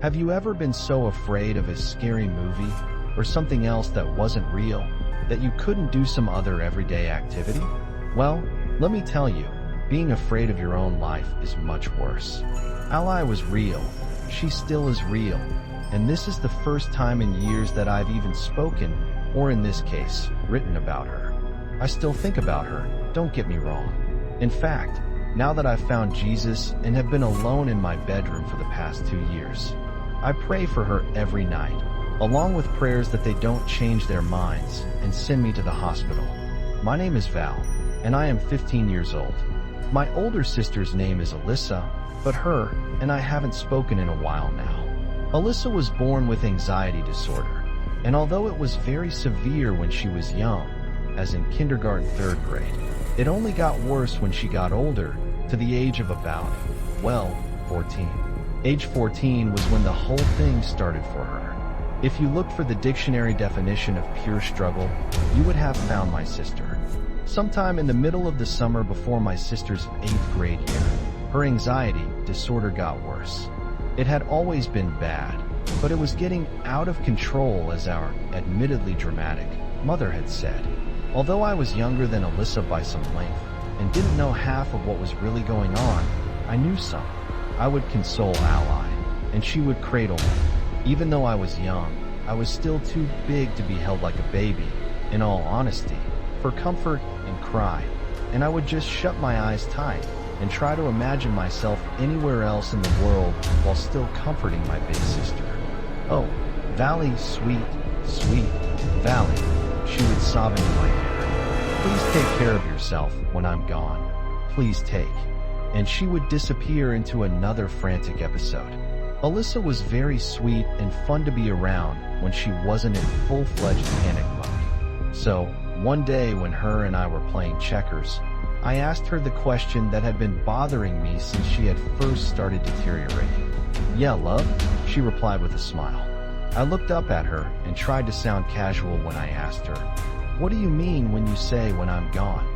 Have you ever been so afraid of a scary movie or something else that wasn't real that you couldn't do some other everyday activity? Well, let me tell you, being afraid of your own life is much worse. Ally was real. She still is real. And this is the first time in years that I've even spoken, or in this case, written about her. I still think about her, don't get me wrong. In fact, now that I've found Jesus and have been alone in my bedroom for the past 2 years, I pray for her every night, along with prayers that they don't change their minds and send me to the hospital. My name is Val, and I am 15 years old. My older sister's name is Allyssa, but her and I haven't spoken in a while now. Allyssa was born with anxiety disorder, and although it was very severe when she was young, as in kindergarten 3rd grade, it only got worse when she got older, to the age of about, 14. Age 14 was when the whole thing started for her. If you looked for the dictionary definition of pure struggle, you would have found my sister. Sometime in the middle of the summer before my sister's 8th grade year, her anxiety disorder got worse. It had always been bad, but it was getting out of control, as our, admittedly dramatic, mother had said. Although I was younger than Allyssa by some length, and didn't know half of what was really going on, I knew some. I would console Ally, and she would cradle me. Even though I was young, I was still too big to be held like a baby, in all honesty, for comfort and cry, and I would just shut my eyes tight and try to imagine myself anywhere else in the world while still comforting my big sister. "Oh, Valley, sweet, sweet Valley," she would sob into my ear. "Please take care of yourself when I'm gone. Please take." And she would disappear into another frantic episode. Allyssa was very sweet and fun to be around when she wasn't in full-fledged panic mode. So, one day when her and I were playing checkers, I asked her the question that had been bothering me since she had first started deteriorating. "Yeah, love," she replied with a smile. I looked up at her and tried to sound casual when I asked her, "What do you mean when you say when I'm gone?"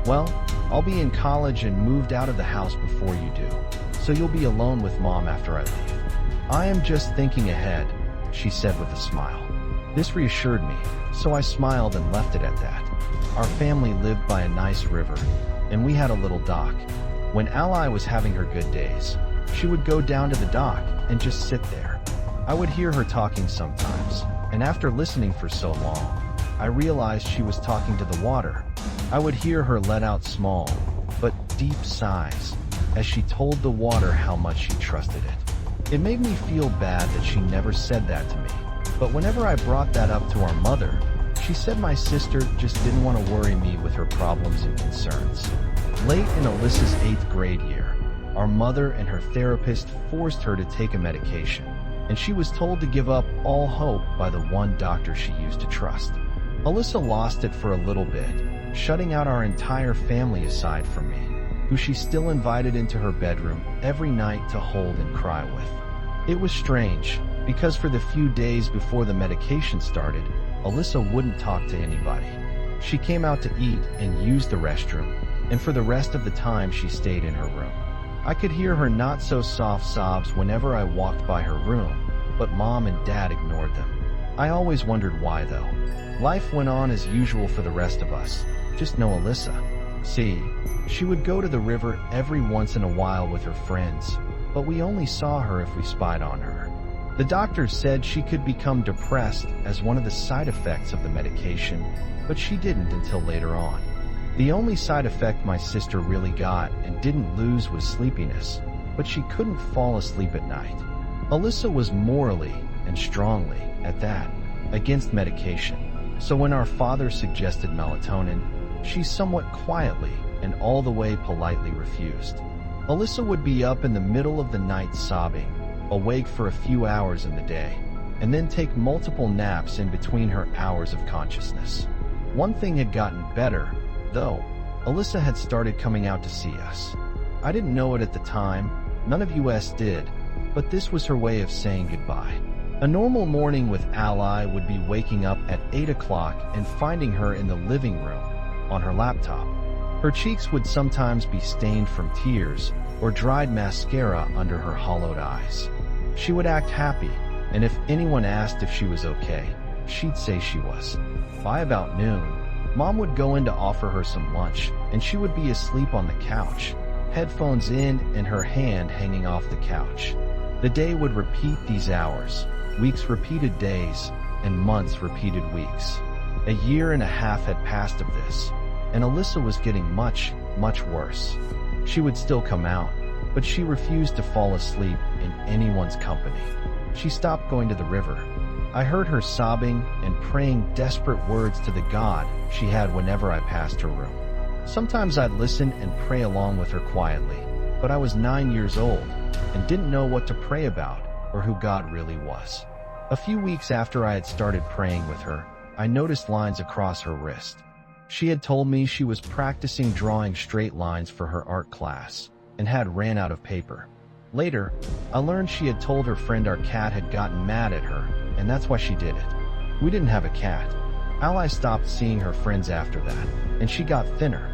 "Well, I'll be in college and moved out of the house before you do, so you'll be alone with Mom after I leave." "I am just thinking ahead," she said with a smile. This reassured me, so I smiled and left it at that. Our family lived by a nice river, and we had a little dock. When Ally was having her good days, she would go down to the dock and just sit there. I would hear her talking sometimes, and after listening for so long, I realized she was talking to the water. I would hear her let out small, but deep sighs, as she told the water how much she trusted it. It made me feel bad that she never said that to me, but whenever I brought that up to our mother, she said my sister just didn't want to worry me with her problems and concerns. Late in Alyssa's 8th grade year, our mother and her therapist forced her to take a medication, and she was told to give up all hope by the one doctor she used to trust. Allyssa lost it for a little bit, shutting out our entire family aside from me, who she still invited into her bedroom every night to hold and cry with. It was strange, because for the few days before the medication started, Allyssa wouldn't talk to anybody. She came out to eat and used the restroom, and for the rest of the time she stayed in her room. I could hear her not-so-soft sobs whenever I walked by her room, but Mom and Dad ignored them. I always wondered why, though. Life went on as usual for the rest of us, just no Allyssa. See, she would go to the river every once in a while with her friends, but we only saw her if we spied on her. The doctors said she could become depressed as one of the side effects of the medication, but she didn't until later on. The only side effect my sister really got and didn't lose was sleepiness, but she couldn't fall asleep at night. Allyssa was morally, and strongly, at that, against medication, so when our father suggested melatonin, she somewhat quietly and all the way politely refused. Allyssa would be up in the middle of the night sobbing, awake for a few hours in the day, and then take multiple naps in between her hours of consciousness. One thing had gotten better, though. Allyssa had started coming out to see us. I didn't know it at the time, none of us did, but this was her way of saying goodbye. A normal morning with Ally would be waking up at 8 o'clock and finding her in the living room, on her laptop. Her cheeks would sometimes be stained from tears or dried mascara under her hollowed eyes. She would act happy, and if anyone asked if she was okay, she'd say she was. By about noon, Mom would go in to offer her some lunch, and she would be asleep on the couch, headphones in and her hand hanging off the couch. The day would repeat these hours, weeks repeated days, and months repeated weeks. A year and a half had passed of this, and Allyssa was getting much, much worse. She would still come out, but she refused to fall asleep in anyone's company. She stopped going to the river. I heard her sobbing and praying desperate words to the God she had whenever I passed her room. Sometimes I'd listen and pray along with her quietly, but I was 9 years old and didn't know what to pray about or who God really was. A few weeks after I had started praying with her, I noticed lines across her wrist. She had told me she was practicing drawing straight lines for her art class and had ran out of paper. Later, I learned she had told her friend our cat had gotten mad at her, and that's why she did it. We didn't have a cat. Ally stopped seeing her friends after that, and she got thinner.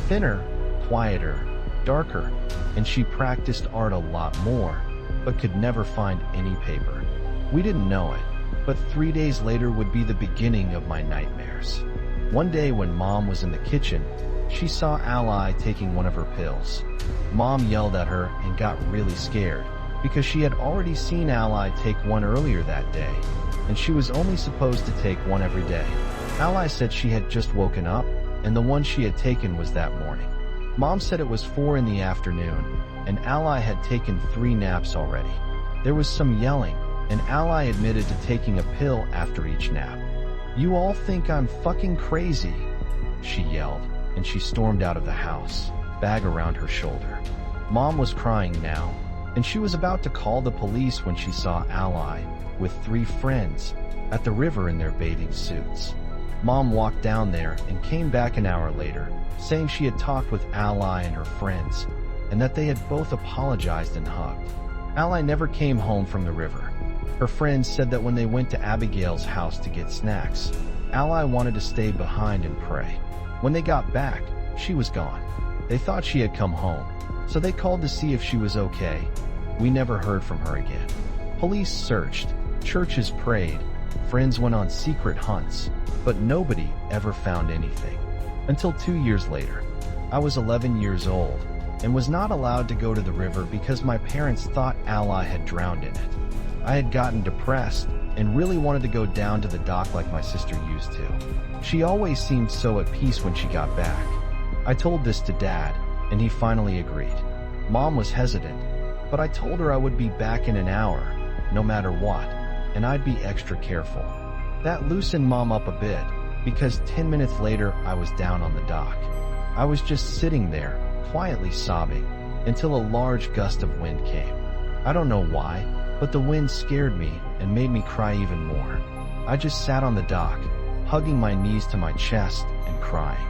Thinner, quieter, darker, and she practiced art a lot more, but could never find any paper. We didn't know it, but 3 days later would be the beginning of my nightmares. One day when Mom was in the kitchen, she saw Ally taking one of her pills. Mom yelled at her and got really scared because she had already seen Ally take one earlier that day, and she was only supposed to take one every day. Ally said she had just woken up, and the one she had taken was that morning. Mom said it was 4 in the afternoon, and Ally had taken 3 naps already. There was some yelling, and Ally admitted to taking a pill after each nap. "You all think I'm fucking crazy," she yelled, and she stormed out of the house, bag around her shoulder. Mom was crying now, and she was about to call the police when she saw Ally with 3 friends at the river in their bathing suits. Mom walked down there and came back an hour later, saying she had talked with Ally and her friends, and that they had both apologized and hugged. Ally never came home from the river. Her friends said that when they went to Abigail's house to get snacks, Ally wanted to stay behind and pray. When they got back, she was gone. They thought she had come home, so they called to see if she was okay. We never heard from her again. Police searched, churches prayed, friends went on secret hunts, but nobody ever found anything. Until 2 years later. I was 11 years old and was not allowed to go to the river because my parents thought Ally had drowned in it. I had gotten depressed and really wanted to go down to the dock like my sister used to. She always seemed so at peace when she got back. I told this to Dad, and he finally agreed. Mom was hesitant, but I told her I would be back in an hour, no matter what, and I'd be extra careful. That loosened Mom up a bit, because 10 minutes later I was down on the dock. I was just sitting there, quietly sobbing, until a large gust of wind came. I don't know why, but the wind scared me and made me cry even more. I just sat on the dock, hugging my knees to my chest and crying.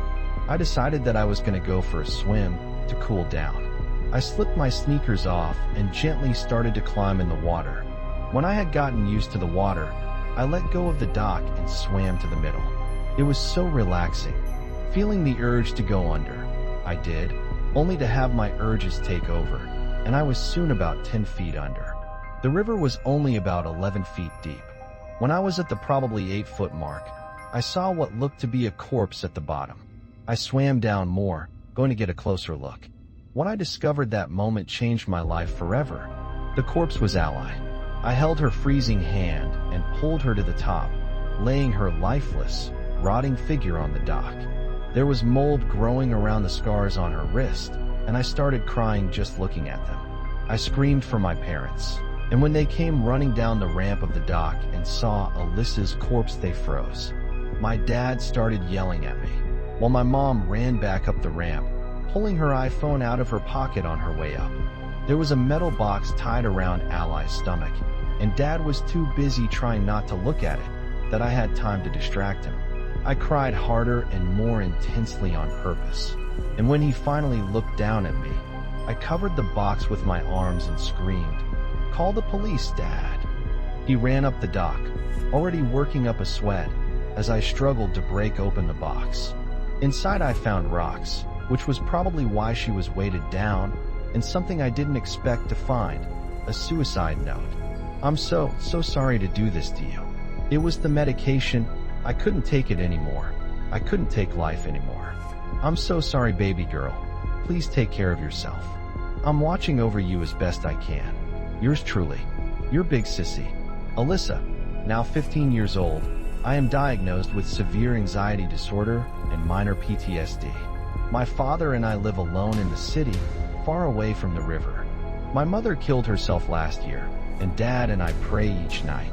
I decided that I was going to go for a swim to cool down. I slipped my sneakers off and gently started to climb in the water. When I had gotten used to the water, I let go of the dock and swam to the middle. It was so relaxing, feeling the urge to go under. I did, only to have my urges take over, and I was soon about 10 feet under. The river was only about 11 feet deep. When I was at the probably 8-foot mark, I saw what looked to be a corpse at the bottom. I swam down more, going to get a closer look. What I discovered that moment changed my life forever. The corpse was Ally. I held her freezing hand and pulled her to the top, laying her lifeless, rotting figure on the dock. There was mold growing around the scars on her wrist, and I started crying just looking at them. I screamed for my parents, and when they came running down the ramp of the dock and saw Alyssa's corpse, they froze. My dad started yelling at me, while my mom ran back up the ramp, pulling her iPhone out of her pocket on her way up. There was a metal box tied around Ally's stomach, and Dad was too busy trying not to look at it that I had time to distract him. I cried harder and more intensely on purpose, and when he finally looked down at me, I covered the box with my arms and screamed, "Call the police, Dad." He ran up the dock, already working up a sweat, as I struggled to break open the box. Inside I found rocks, which was probably why she was weighted down, and something I didn't expect to find, a suicide note. I'm so sorry to do this to you. It was the medication. I couldn't take it anymore. I couldn't take life anymore. I'm so sorry, baby girl. Please take care of yourself. I'm watching over you as best I can. Yours truly, your big sissy, Allyssa. Now 15 years old, I am diagnosed with severe anxiety disorder and minor PTSD. My father and I live alone in the city, far away from the river. My mother killed herself last year, and Dad and I pray each night.